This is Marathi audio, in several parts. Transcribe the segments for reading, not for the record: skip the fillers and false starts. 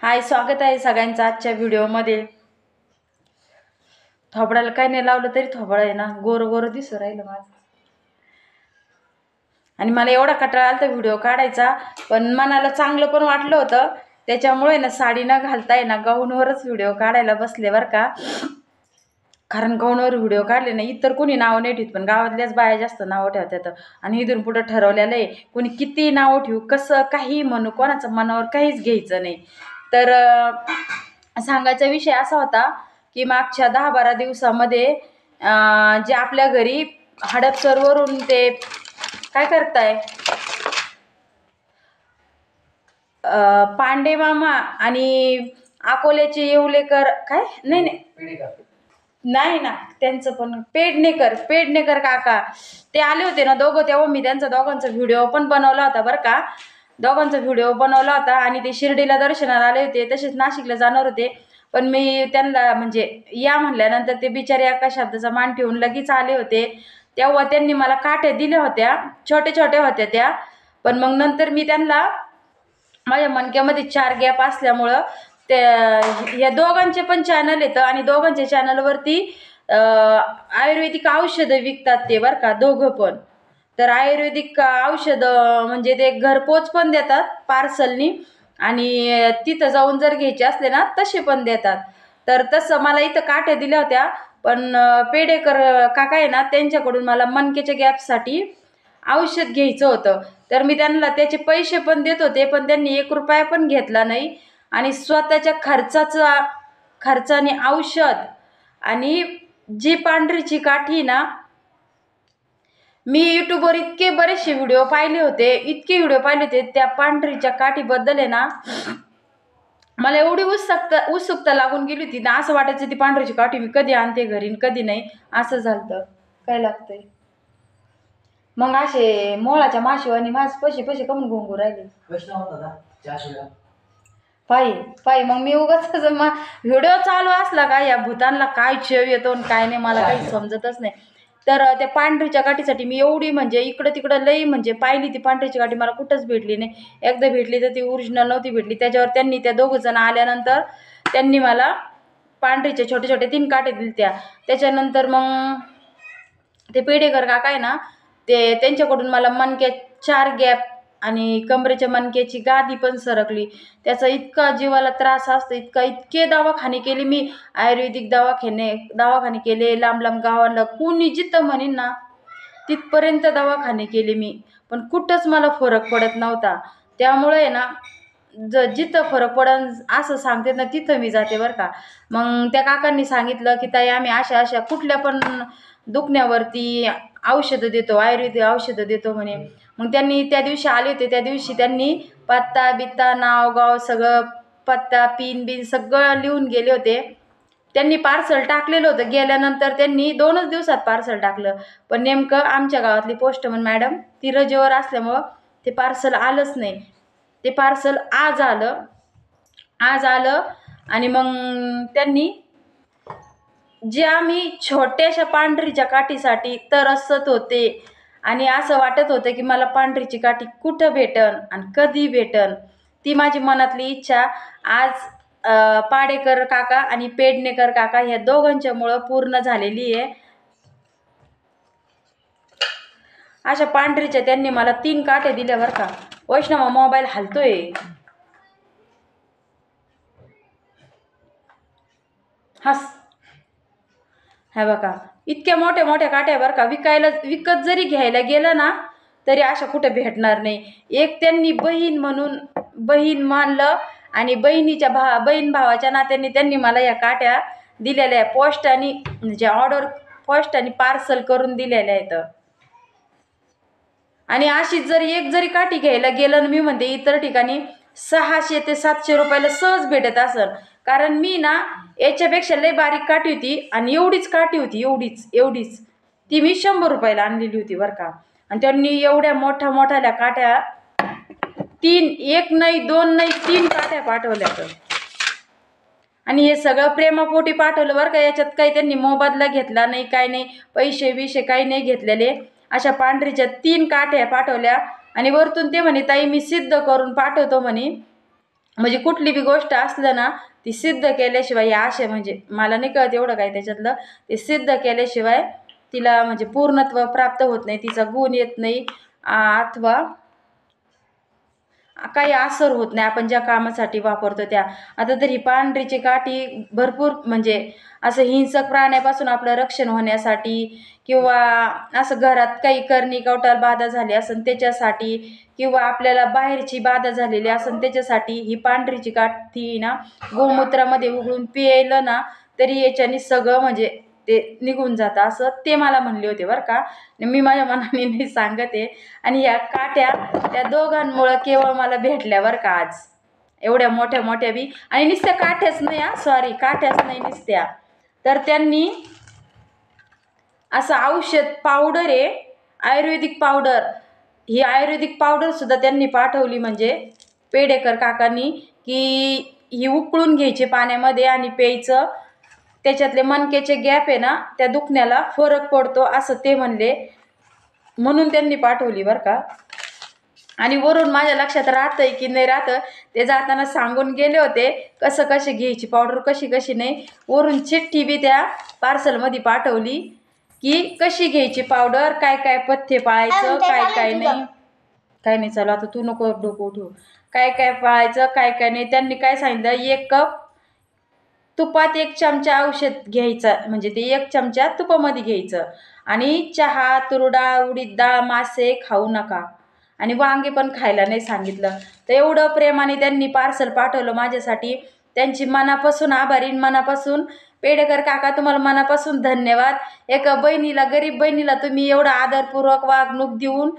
हाय, स्वागत आहे सगळ्यांचं आजच्या व्हिडिओमध्ये। थोबडाला काही नाही लावलं तरी थोबड आहे ना गोर गोर दिसू राहिलं माझं। आणि मला एवढा कंटाळा आला तर व्हिडिओ काढायचा, पण मनाला चांगलं पण वाटलं होतं। त्याच्यामुळे ना साडी न घालताय ना गाऊनवरच व्हिडिओ काढायला बसले बरं का। कारण गाऊनवर व्हिडिओ काढले ना इतर कोणी नाव नाही ठेवत, पण गावातल्याच बाया जास्त नाव ठेवतात। आणि इथून पुढे ठरवलेलं आहे कोणी किती नाव ठेवू कसं काही म्हणू कोणाचं मनावर काहीच घ्यायचं नाही। तर सांगायचा विषय असा होता की मागच्या 10-12 दिवसामध्ये जे आपल्या घरी हडपसरवरून ते काय करताय पांडे मामा आणि अकोल्याचे येवलेकर काय नाही नाही नाही ना त्यांचं पण पेडणेकर काका ते आले होते ना दोघं, तेव्हा मी त्यांचा दोघांचा व्हिडिओ पण बनवला होता बरं का। दोघांचा व्हिडिओ बनवला होता आणि ते शिर्डीला दर्शनाला आले होते, तसेच नाशिकला जाणार होते। पण मी त्यांना म्हणजे या म्हणल्यानंतर ते बिचारे एका शब्दाचा मान ठेवून लगेच आले होते। तेव्हा त्यांनी मला काठ्या दिल्या होत्या, छोटे छोटे होत्या त्या। पण मग नंतर मी त्यांना माझ्या मणक्यामध्ये 4 गॅप असल्यामुळं या दोघांचे पण चॅनल येतं आणि दोघांच्या चॅनलवरती आयुर्वेदिक औषधं विकतात ते बरं का दोघं पण। तर आयुर्वेदिक औषधं म्हणजे ते घरपोच पण देतात पार्सलनी आणि तिथं जाऊन जर घ्यायचे असले ना तसे पण देतात। तर तसं मला इथं काठ्या दिल्या होत्या, पण पेडेकर काका आहे ना त्यांच्याकडून मला मणक्याच्या गॅपसाठी औषध घ्यायचं होतं। तर मी त्यांना त्याचे पैसे पण देत होते, पण त्यांनी 1 रुपया पण घेतला नाही आणि स्वतःच्या खर्चाने औषध आणि जी पांढरीची काठी ना, मी यूट्यूबवर इतके बरेचसे व्हिडिओ पाहिले होते, त्या पांढरीच्या काठीबद्दल आहे ना मला एवढी उत्सुकता लागून गेली होती ना, असं वाटायचं ती पांढरीची काठी मी कधी आणते घरी कधी नाही, असं झालं। काय लागतंय मग असे मोळाच्या माशीवानी माझ पैसे कमून घोंगू राहिले पायी मग मी उगाच व्हिडिओ चालू असला का या भूतांना काय चेव येतो आणि काय नाही मला काही समजतच नाही। तर त्या पांढरीच्या काठीसाठी मी एवढी म्हणजे इकडं तिकडं लई म्हणजे पाहिली, ती पांढरीची काठी मला कुठंच भेटली नाही। एकदा भेटली तर ती ओरिजिनल नव्हती भेटली। त्याच्यावर त्यांनी त्या 2 जण आल्यानंतर त्यांनी मला पांढरीचे छोटे छोटे 3 काठे दिल्या। त्याच्यानंतर मग ते पेडेकर काका आहे ना ते त्यांच्याकडून मला मणक्यात 4 गॅप आणि कमरेच्या मणक्याची गादी पण सरकली। त्याचा इतका जीवाला त्रास असतो, इतके दवाखाने केले मी, आयुर्वेदिक दवाखाने केले लांब लांब गावाला, कुणी जिथं म्हणेन ना तिथपर्यंत दवाखाने केले मी, पण कुठंच मला फरक पडत नव्हता। त्यामुळे ना जिथं फरक पडन असं सांगते ना तिथं मी जाते बरं का। मग त्या काकांनी सांगितलं की ताई आम्ही अशा कुठल्या पण दुखण्यावरती औषधं देतो, आयुर्वेदिक औषधं देतो म्हणे। मग त्यांनी त्या दिवशी आले होते, त्या दिवशी त्यांनी पत्ता बित्ता नाव गाव सगळं पत्ता पिन सगळं लिहून गेले होते। त्यांनी पार्सल टाकलेलं होतं, गेल्यानंतर त्यांनी 2च दिवसात पार्सल टाकलं। पण नेमकं आमच्या गावातली पोस्टमन मॅडम ती रजेवर असल्यामुळं ते पार्सल आलंच नाही। ते पार्सल आज आलं आणि मग त्यांनी जे आम्ही छोट्याशा पांढरीच्या काठीसाठी तरसत होते आणि असं वाटत होतं की मला पांढरीची काठी कुठं भेटन आणि कधी भेटन, ती माझी मनातली इच्छा आज पाडेकर काका आणि पेडणेकर काका ह्या दोघांच्यामुळं पूर्ण झालेली आहे। अशा पांढरीच्या त्यांनी मला 3 काठ्या दिल्या बरं का। वैष्णव मोबाईल हलतोय हस हा बघा, इतक्या मोठ्या मोठ्या काठ्या बरं का। विकत जरी घ्यायला गेलं ना तरी अशा कुठे भेटणार नाही। एक त्यांनी बहीण मानलं आणि बहीण भावाच्या नात्याने त्यांनी मला या काठ्या दिलेल्या आहे, पोस्ट आणि म्हणजे ऑर्डर पोस्ट आणि पार्सल करून दिलेल्या आहेत। आणि अशी जरी काठी घ्यायला गेलं ना, मी म्हणते इतर ठिकाणी 600 ते 700 रुपयाला सहज भेटत असेल। कारण मी ना याच्यापेक्षा लय बारीक काठी होती आणि एवढीच काठी होती, एवढीच ती मी 100 रुपयाला आणलेली होती बरं का। आणि त्यांनी एवढ्या मोठ्या काठ्या 1 नाही 2 नाही 3 काठ्या पाठवल्या। आणि हे सगळं प्रेमापोटी पाठवलं बरं का। याच्यात काही त्यांनी मोबदला घेतला नाही, काही नाही, पैसे काही नाही घेतलेले। अशा पांढरीच्या 3 काठ्या पाठवल्या आणि वरतून ते म्हणे ताई मी सिद्ध करून पाठवतो म्हणे, म्हणजे कुठली बी गोष्ट असलं ना ती सिद्ध केल्याशिवाय या असे म्हणजे मला नाही कळत एवढं काय त्याच्यातलं, ते सिद्ध केल्याशिवाय तिला म्हणजे पूर्णत्व प्राप्त होत नाही, तिचा गुण येत नाही अथवा काही असर होत नाही आपण ज्या कामासाठी वापरतो त्या. आता तर ही पांढरीची काठी भरपूर म्हणजे असं हिंसक प्राण्यापासून आपलं रक्षण होण्यासाठी किंवा असं घरात काही करणी कवटाल बाधा झाली असेल त्याच्यासाठी किंवा आपल्याला बाहेरची बाधा झालेली असेल त्याच्यासाठी ही पांढरीची काठी ना गोमूत्रामध्ये उघडून पियलं ना तरी याच्याने सगळं म्हणजे ते निघून जातं असं ते मला म्हणले होते बरं का. मी माझ्या मनाने नाही सांगत आहे. आणि या काट्या त्या दोघांमुळं केवळ मला भेटल्या बरं का आज, एवढ्या मोठ्या मोठ्या बी. आणि नुसत्या काठ्याच नाही सॉरी काठ्याच नाही नुसत्या, तर त्यांनी असं औषध पावडर आहे आयुर्वेदिक पावडर, ही आयुर्वेदिक पावडर सुद्धा त्यांनी पाठवली म्हणजे पेडेकर काकांनी, की ही उकळून घ्यायची पाण्यामध्ये आणि प्यायचं, त्याच्यातले मणक्याचे गॅप आहे ना त्या दुखण्याला फरक पडतो असं ते म्हणले, म्हणून त्यांनी पाठवली बरं का. आणि वरून माझ्या लक्षात राहतंय की नाही राहतं ते जाताना सांगून गेले होते कसं कशी घ्यायची पावडर कशी कशी नाही, वरून चिठ्ठी बी त्या पार्सलमध्ये पाठवली की कशी घ्यायची पावडर, काय काय पथ्य पाळायचं काय काय नाही. काय नाही चालू आता तू नको डोकं उठू, काय काय पाळायचं काय काय नाही. त्यांनी काय सांगितलं 1 कप तुपात 1 चमचा औषध घ्यायचा, म्हणजे ते 1 चमचा तुपामध्ये घ्यायचं. आणि चहा, तूर डाळ, उडीद डाळ, मासे खाऊ नका आणि वांगे पण खायला नाही सांगितलं. तर एवढं प्रेमाने त्यांनी पार्सल पाठवलं माझ्यासाठी, त्यांची मनापासून आभारी, मनापासून पेडेकर काका तुम्हाला मनापासून धन्यवाद. एका बहिणीला गरीब बहिणीला तुम्ही एवढं आदरपूर्वक वागणूक देऊन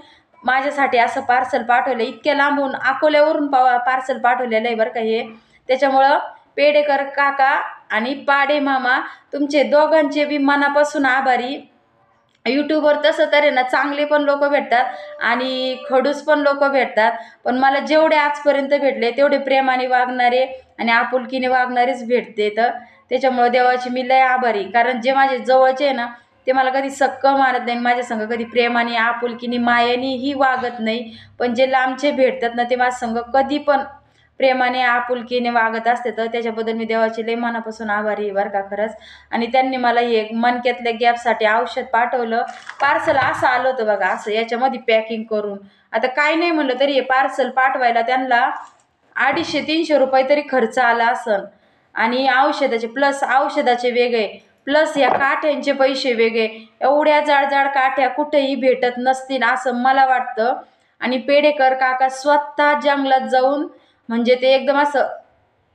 माझ्यासाठी असं पार्सल पाठवलं, इतक्या लांबून अकोल्यावरून पार्सल पाठवलेलं आहे बरं का हे. त्याच्यामुळं पेडेकर काका आणि पाडे मामा तुमचे दोघांचे बी मनापासून आभारी. यूट्यूबवर तसं तर आहे ना चांगले पण लोक भेटतात आणि खडूस पण लोक भेटतात, पण मला जेवढे आजपर्यंत भेटले तेवढे प्रेमाने वागणारे आणि आपुलकीने वागणारेच भेटते. तर त्याच्यामुळे देवाची मी लय आभारी, कारण जे माझे जवळचे आहे ना ते मला कधी सक्क मानत नाही, माझ्या संग कधी प्रेमाने आपुलकीने मायानेही वागत नाही, पण जे लांबचे भेटतात ना ते माझ्या संग कधी पण प्रेमाने आपुलकीने वागत असते. तर त्याच्याबद्दल मी देवाची लय मनापासून आभारी आहे बरं का खरंच. आणि त्यांनी मला हे मणक्यातल्या गॅपसाठी औषध पाठवलं. पार्सल असं आलं होतं बघा, असं याच्यामध्ये पॅकिंग करून. आता काय नाही म्हणलं तरी हे पार्सल पाठवायला त्यांना 250-300 रुपये तरी खर्च आला असन. आणि औषधाचे प्लस औषधाचे वेगळे प्लस या काठ्यांचे पैसे वेगळे, एवढ्या जाड काठ्या कुठेही भेटत नसतील असं मला वाटतं. आणि पेडेकर काका स्वतः जंगलात जाऊन, म्हणजे ते एकदम असं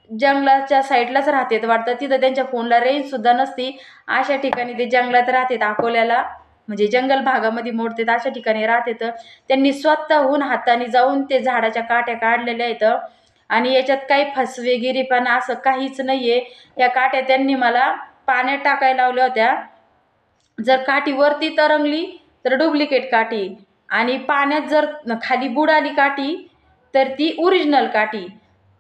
जंगलाच्या साईडलाच राहतात वाटतं, तिथं त्यांच्या फोनला रेंजसुद्धा नसती, अशा ठिकाणी ते जंगलात राहतात अकोल्याला, म्हणजे जंगल भागामध्ये मोडतात अशा ठिकाणी राहतात. त्यांनी स्वतःहून हाताने जाऊन ते झाडाच्या काट्या काढलेल्या आहेत. आणि याच्यात काही फसवेगिरीपणा असं काहीच नाही आहे. या काट्या त्यांनी मला पाण्यात टाकायला लावल्या होत्या, जर काठी वरती तरंगली तर डुप्लिकेट काठी, आणि पाण्यात जर खाली बुडाली काठी तर ती ओरिजिनल काठी.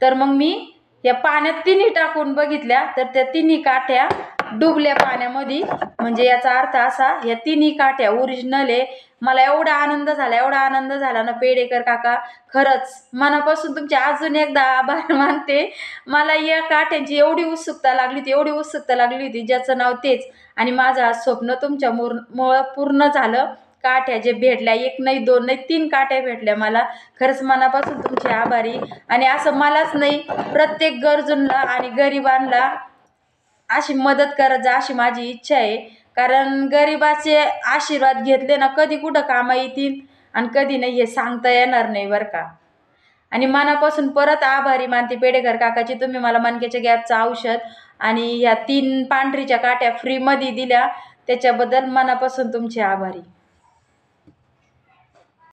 तर मग मी या पाण्यात तिन्ही टाकून बघितल्या तर त्या तिन्ही काठ्या डुबल्या पाण्यामध्ये, म्हणजे याचा अर्थ असा या तिन्ही काठ्या ओरिजिनल आहे. मला एवढा आनंद झाला ना पेडेकर काका, खरंच मनापासून तुमचे अजून एकदा आभार मानते. मला या काठ्यांची एवढी उत्सुकता लागली होती ज्याचं नाव तेच. आणि माझं स्वप्न तुमच्यामुळं पूर्ण झालं. काठ्या जे भेटल्या 1 नाही 2 नाही 3 काठ्या भेटल्या मला, खरंच मनापासून तुमचे आभारी. आणि असं मलाच नाही प्रत्येक गरजूंना आणि गरिबांना अशी मदत करत जा अशी माझी इच्छा आहे, कारण गरिबाचे आशीर्वाद घेतले ना कधी कुठं कामा येतील आणि कधी नाही हे सांगता येणार नाही बरं का. आणि मनापासून परत आभारी मानते पेडेकर काकाची, तुम्ही मला मणक्याच्या गॅपचं औषध आणि ह्या 3 पांढरीच्या काट्या फ्रीमध्ये दिल्या त्याच्याबद्दल मनापासून तुमचे आभारी.